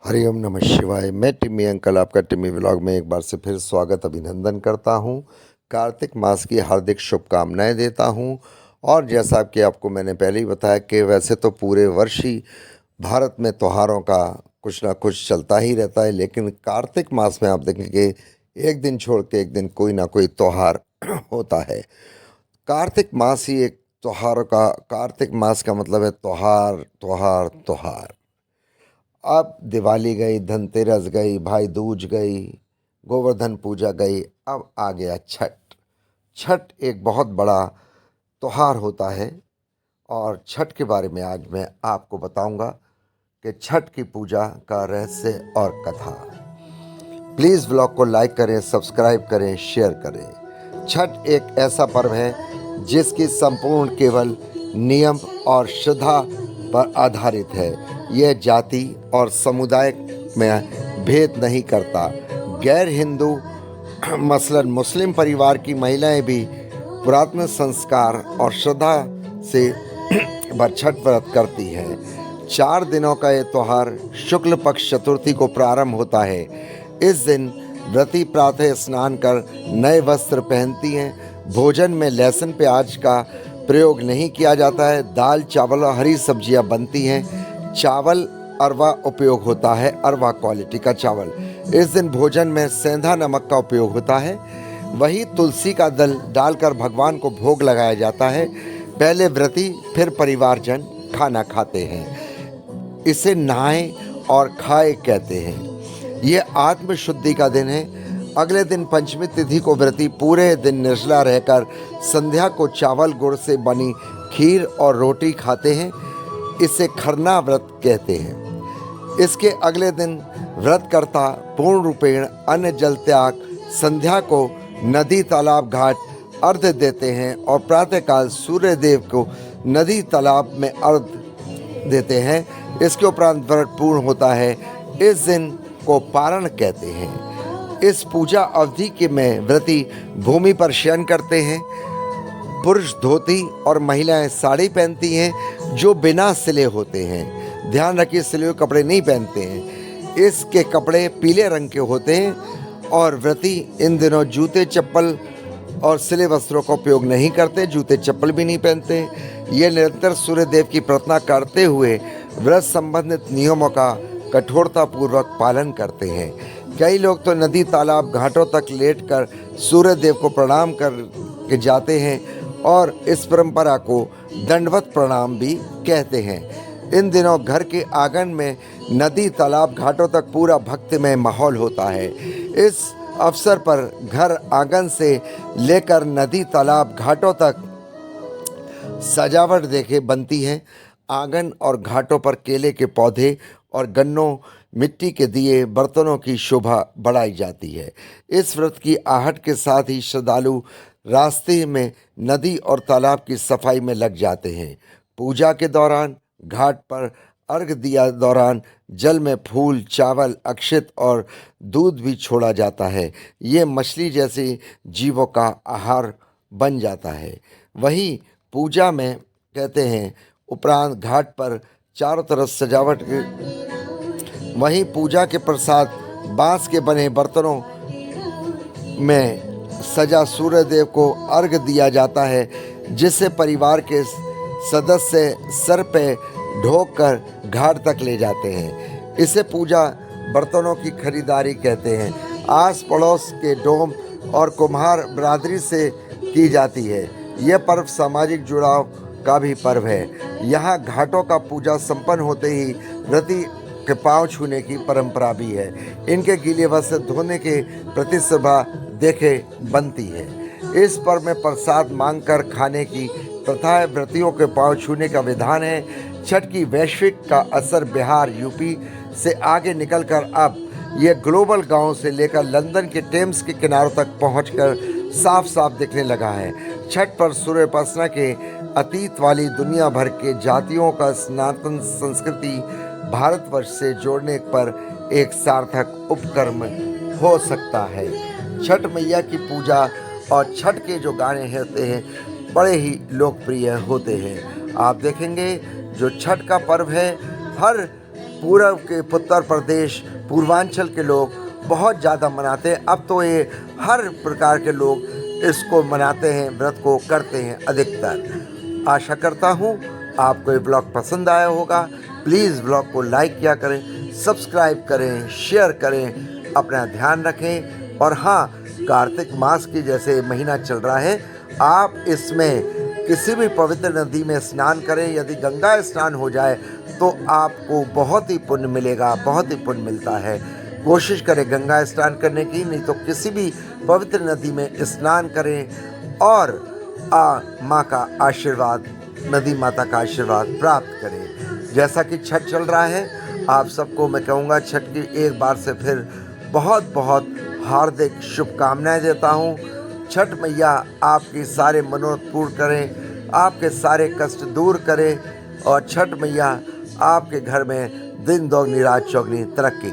हरिओम नमः शिवाय। मैं टिम्मी अंकल आपका टिम्मी व्लॉग में एक बार से फिर स्वागत अभिनंदन करता हूं। कार्तिक मास की हार्दिक शुभकामनाएं देता हूं। और जैसा कि आपको मैंने पहले ही बताया कि वैसे तो पूरे वर्ष ही भारत में त्योहारों का कुछ ना कुछ चलता ही रहता है, लेकिन कार्तिक मास में आप देखेंगे एक दिन छोड़ के एक दिन कोई ना कोई त्योहार होता है। कार्तिक मास ही एक त्योहार का कार्तिक मास का मतलब है त्योहार त्योहार त्योहार। अब दिवाली गई, धनतेरस गई, भाई दूज गई, गोवर्धन पूजा गई, अब आ गया छठ। छठ एक बहुत बड़ा त्योहार होता है और छठ के बारे में आज मैं आपको बताऊंगा कि छठ की पूजा का रहस्य और कथा। प्लीज़ व्लॉग को लाइक करें, सब्सक्राइब करें, शेयर करें। छठ एक ऐसा पर्व है जिसकी संपूर्ण केवल नियम और श्रद्धा पर आधारित है। यह जाति और समुदाय में भेद नहीं करता। गैर हिंदू मसलन मुस्लिम परिवार की महिलाएं भी पुरातन संस्कार और श्रद्धा से छठ व्रत करती हैं। 4 दिनों का ये त्योहार शुक्ल पक्ष चतुर्थी को प्रारंभ होता है। इस दिन व्रती प्रातः स्नान कर नए वस्त्र पहनती हैं। भोजन में लहसुन प्याज का प्रयोग नहीं किया जाता है। दाल चावल और हरी सब्जियां बनती हैं। चावल अरवा उपयोग होता है, अरवा क्वालिटी का चावल। इस दिन भोजन में सेंधा नमक का उपयोग होता है। वही तुलसी का दल डालकर भगवान को भोग लगाया जाता है। पहले व्रती फिर परिवारजन खाना खाते हैं। इसे नहाए और खाए कहते हैं। ये आत्म शुद्धि का दिन है। अगले दिन पंचमी तिथि को व्रती पूरे दिन निर्जला रहकर संध्या को चावल गुड़ से बनी खीर और रोटी खाते हैं। इसे खरना व्रत कहते हैं। इसके अगले दिन व्रतकर्ता पूर्ण रूपेण अन्न जल त्याग संध्या को नदी तालाब घाट अर्घ्य देते हैं और प्रातःकाल सूर्य देव को नदी तालाब में अर्घ्य देते हैं। इसके उपरांत व्रत पूर्ण होता है। इस दिन को पारण कहते हैं। इस पूजा अवधि के में व्रती भूमि पर शयन करते हैं। पुरुष धोती और महिलाएं साड़ी पहनती हैं जो बिना सिले होते हैं। ध्यान रखिए, सिले हुए कपड़े नहीं पहनते हैं। इसके कपड़े पीले रंग के होते हैं और व्रती इन दिनों जूते चप्पल और सिले वस्त्रों का उपयोग नहीं करते, जूते चप्पल भी नहीं पहनते। ये निरंतर सूर्य देव की प्रार्थना करते हुए व्रत संबंधित नियमों का कठोरतापूर्वक पालन करते हैं। कई लोग तो नदी तालाब घाटों तक लेटकर सूर्य देव को प्रणाम कर के जाते हैं और इस परंपरा को दंडवत प्रणाम भी कहते हैं। इन दिनों घर के आंगन में नदी तालाब घाटों तक पूरा भक्तिमय माहौल होता है। इस अवसर पर घर आंगन से लेकर नदी तालाब घाटों तक सजावट देखे बनती है। आंगन और घाटों पर केले के पौधे और गन्नों, मिट्टी के दिए, बर्तनों की शोभा बढ़ाई जाती है। इस व्रत की आहट के साथ ही श्रद्धालु रास्ते में नदी और तालाब की सफाई में लग जाते हैं। पूजा के दौरान घाट पर अर्घ दिया दौरान जल में फूल, चावल, अक्षत और दूध भी छोड़ा जाता है। ये मछली जैसे जीवों का आहार बन जाता है। वहीं पूजा में कहते हैं उपरांत घाट पर चारों तरफ सजावट वहीं पूजा के प्रसाद बांस के बने बर्तनों में सजा सूर्य देव को अर्घ्य दिया जाता है, जिसे परिवार के सदस्य सर पे ढोक कर घाट तक ले जाते हैं। इसे पूजा बर्तनों की खरीदारी कहते हैं। आस पड़ोस के डोम और कुम्हार बरादरी से की जाती है। यह पर्व सामाजिक जुड़ाव का भी पर्व है। यहाँ घाटों का पूजा संपन्न होते ही व्रती के पांव छूने की परंपरा भी है। इनके गीले वस्त्र धोने के प्रति सभा देखे बनती है। इस पर्व में प्रसाद मांगकर खाने की प्रथा है। व्रतियों के पांव छूने का विधान है। छठ की वैश्विक का असर बिहार, यूपी से आगे निकलकर अब यह ग्लोबल गांव से लेकर लंदन के टेम्स के किनारों तक पहुंचकर साफ साफ दिखने लगा है। छठ पर सूर्य उपासना के अतीत वाली दुनिया भर के जातियों का सनातन संस्कृति भारतवर्ष से जोड़ने पर एक सार्थक उपक्रम हो सकता है। छठ मैया की पूजा और छठ के जो गाने होते हैं बड़े ही लोकप्रिय होते हैं। आप देखेंगे जो छठ का पर्व है, हर पूर्व के उत्तर प्रदेश, पूर्वांचल के लोग बहुत ज़्यादा मनाते हैं। अब तो ये हर प्रकार के लोग इसको मनाते हैं, व्रत को करते हैं अधिकतर। आशा करता हूँ आपको ये ब्लॉग पसंद आया होगा। प्लीज़ ब्लॉग को लाइक किया करें, सब्सक्राइब करें, शेयर करें, अपना ध्यान रखें। और हाँ, कार्तिक मास की जैसे महीना चल रहा है, आप इसमें किसी भी पवित्र नदी में स्नान करें। यदि गंगा स्नान हो जाए तो आपको बहुत ही पुण्य मिलेगा, बहुत ही पुण्य मिलता है। कोशिश करें गंगा स्नान करने की, नहीं तो किसी भी पवित्र नदी में स्नान करें और माँ का आशीर्वाद, नदी माता का आशीर्वाद प्राप्त करें। जैसा कि छठ चल रहा है, आप सबको मैं कहूँगा छठ की एक बार से फिर बहुत बहुत हार्दिक शुभकामनाएं देता हूँ। छठ मैया आपकी सारे मनोरथ पूर्ण करें, आपके सारे कष्ट दूर करें और छठ मैया आपके घर में दिन दोगुनी रात चौगुनी तरक्की